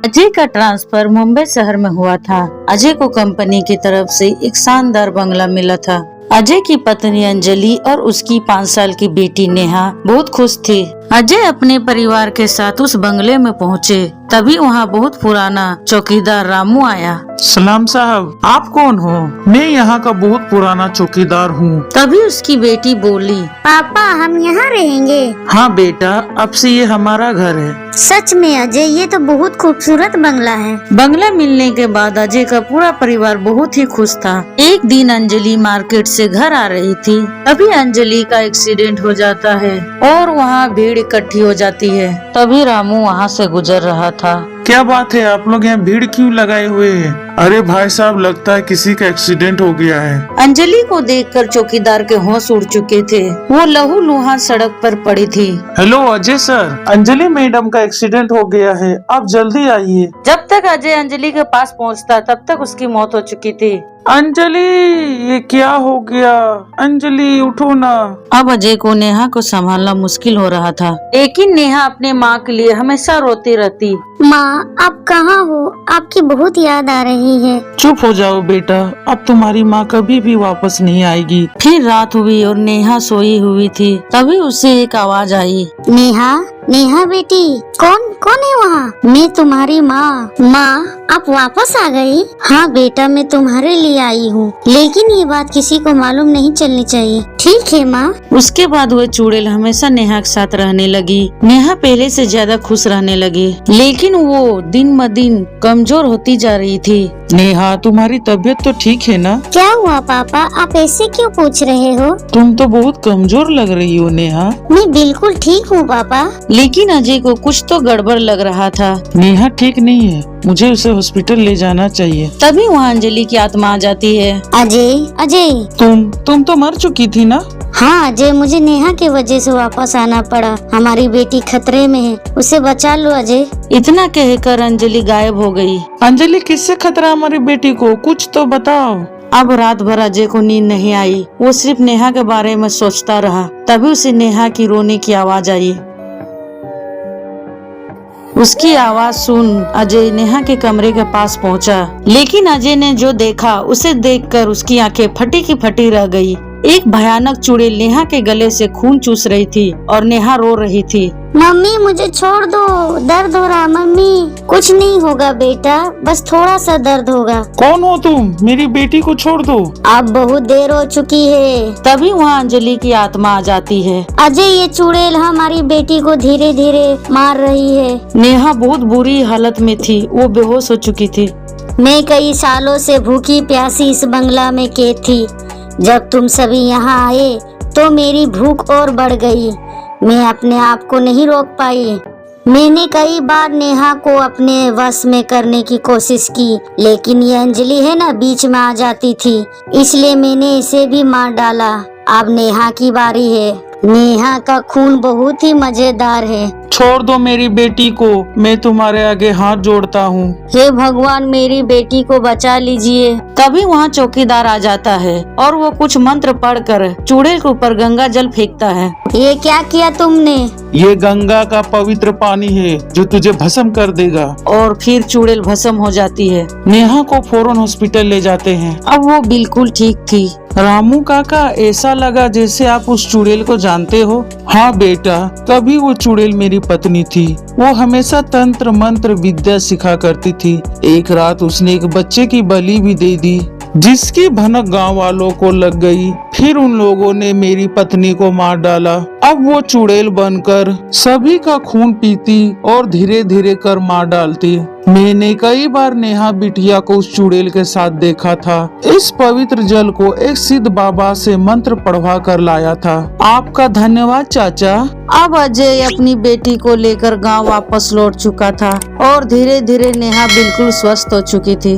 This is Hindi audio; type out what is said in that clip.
अजय का ट्रांसफर मुंबई शहर में हुआ था। अजय को कंपनी की तरफ से एक शानदार बंगला मिला था। अजय की पत्नी अंजलि और उसकी 5 साल की बेटी नेहा बहुत खुश थी। अजय अपने परिवार के साथ उस बंगले में पहुँचे, तभी वहाँ बहुत पुराना चौकीदार रामू आया। सलाम साहब, आप कौन हो? मैं यहाँ का बहुत पुराना चौकीदार हूँ। तभी उसकी बेटी बोली, पापा हम यहाँ रहेंगे। हाँ बेटा, अब से ये हमारा घर है। सच में अजय, ये तो बहुत खूबसूरत बंगला है। बंगला मिलने के बाद अजय का पूरा परिवार बहुत ही खुश था। एक दिन अंजलि मार्केट से घर आ रही थी, तभी अंजलि का एक्सीडेंट हो जाता है और वहाँ भीड़ इकट्ठी हो जाती है। तभी रामू वहाँ से गुजर रहा था। क्या बात है, आप लोग यहाँ भीड़ क्यों लगाए हुए हैं? अरे भाई साहब, लगता है किसी का एक्सीडेंट हो गया है। अंजलि को देखकर चौकीदार के होश उड़ चुके थे। वो लहूलुहान सड़क पर पड़ी थी। Hello Ajay sir, Anjali madam का एक्सीडेंट हो गया है, आप जल्दी आइए। जब तक अजय अंजलि के पास पहुंचता, तब तक उसकी मौत हो चुकी थी। अंजलि, ये क्या हो गया? अंजलि उठो ना। अब अजय को नेहा को संभालना मुश्किल हो रहा था, लेकिन नेहा अपने माँ के लिए हमेशा रोती रहती। माँ, आप कहाँ हो? आपकी बहुत याद आ रही है। चुप हो जाओ बेटा, अब तुम्हारी माँ कभी भी वापस नहीं आएगी। फिर रात हुई और नेहा सोई हुई थी। तभी उसे एक आवाज आई। नेहा, नेहा बेटी, कौन कौन है वहाँ? मैं तुम्हारी माँ। माँ, आप वापस आ गई? हाँ बेटा, मैं तुम्हारे लिए आई हूँ, लेकिन ये बात किसी को मालूम नहीं चलनी चाहिए। ठीक है माँ। उसके बाद वह चुड़ैल हमेशा नेहा के साथ रहने लगी। नेहा पहले से ज्यादा खुश रहने लगी, लेकिन वो दिन ब दिन कमजोर होती जा रही थी। नेहा, तुम्हारी तबीयत तो ठीक है ना? क्या हुआ पापा, आप ऐसे क्यों पूछ रहे हो? तुम तो बहुत कमजोर लग रही हो नेहा। मैं बिल्कुल ठीक हूँ पापा। लेकिन अजय को कुछ तो गड़बड़ लग रहा था। नेहा ठीक नहीं है, मुझे उसे हॉस्पिटल ले जाना चाहिए। तभी वहाँ अंजलि की आत्मा आ जाती है। अजय, अजय। तुम तो मर चुकी थी ना? हाँ अजय, मुझे नेहा की वजह से वापस आना पड़ा। हमारी बेटी खतरे में है, उसे बचा लो अजय। इतना कहकर अंजलि गायब हो गई। अंजलि, किससे खतरा हमारी बेटी को? कुछ तो बताओ। अब रात भर अजय को नींद नहीं आई। वो सिर्फ नेहा के बारे में सोचता रहा। तभी उसे नेहा की रोने की आवाज आई। उसकी आवाज सुन अजय नेहा के कमरे के पास पहुंचा, लेकिन अजय ने जो देखा उसे देखकर उसकी आंखें फटी की फटी रह गई। एक भयानक चुड़ैल नेहा के गले से खून चूस रही थी और नेहा रो रही थी। मम्मी, मुझे छोड़ दो, दर्द हो रहा। मम्मी, कुछ नहीं होगा बेटा, बस थोड़ा सा दर्द होगा। कौन हो तुम? मेरी बेटी को छोड़ दो। अब बहुत देर हो चुकी है। तभी वहाँ अंजलि की आत्मा आ जाती है। अजय, ये चुड़ैल हमारी बेटी को धीरे धीरे मार रही है। नेहा बहुत बुरी हालत में थी, वो बेहोश हो चुकी थी। मैं कई सालों से भूखी प्यासी इस बंगला में कैद थी। जब तुम सभी यहाँ आए तो मेरी भूख और बढ़ गई। मैं अपने आप को नहीं रोक पाई। मैंने कई बार नेहा को अपने वश में करने की कोशिश की, लेकिन ये अंजलि है ना, बीच में आ जाती थी, इसलिए मैंने इसे भी मार डाला। अब नेहा की बारी है। नेहा का खून बहुत ही मजेदार है। छोड़ दो मेरी बेटी को, मैं तुम्हारे आगे हाथ जोड़ता हूँ। हे भगवान, मेरी बेटी को बचा लीजिए। तभी वहाँ चौकीदार आ जाता है और वो कुछ मंत्र पढ़कर चुड़ैल के ऊपर गंगा जल फेंकता है। ये क्या किया तुमने? ये गंगा का पवित्र पानी है जो तुझे भस्म कर देगा। और फिर चुड़ैल भस्म हो जाती है। नेहा को फौरन हॉस्पिटल ले जाते हैं। अब वो बिल्कुल ठीक थी। रामू काका, ऐसा लगा जैसे आप उस चुड़ैल को जानते हो। हाँ बेटा, तभी वो चुड़ैल मेरी पत्नी थी। वो हमेशा तंत्र मंत्र विद्या सिखा करती थी। एक रात उसने एक बच्चे की बलि भी दे दी, जिसकी भनक गांव वालों को लग गई। फिर उन लोगों ने मेरी पत्नी को मार डाला। अब वो चुड़ैल बनकर सभी का खून पीती और धीरे धीरे कर मार डालती। मैंने कई बार नेहा बिटिया को उस चुड़ैल के साथ देखा था। इस पवित्र जल को एक सिद्ध बाबा से मंत्र पढ़वा कर लाया था। आपका धन्यवाद चाचा। अब अजय अपनी बेटी को लेकर गांव वापस लौट चुका था और धीरे धीरे नेहा बिल्कुल स्वस्थ हो चुकी थी।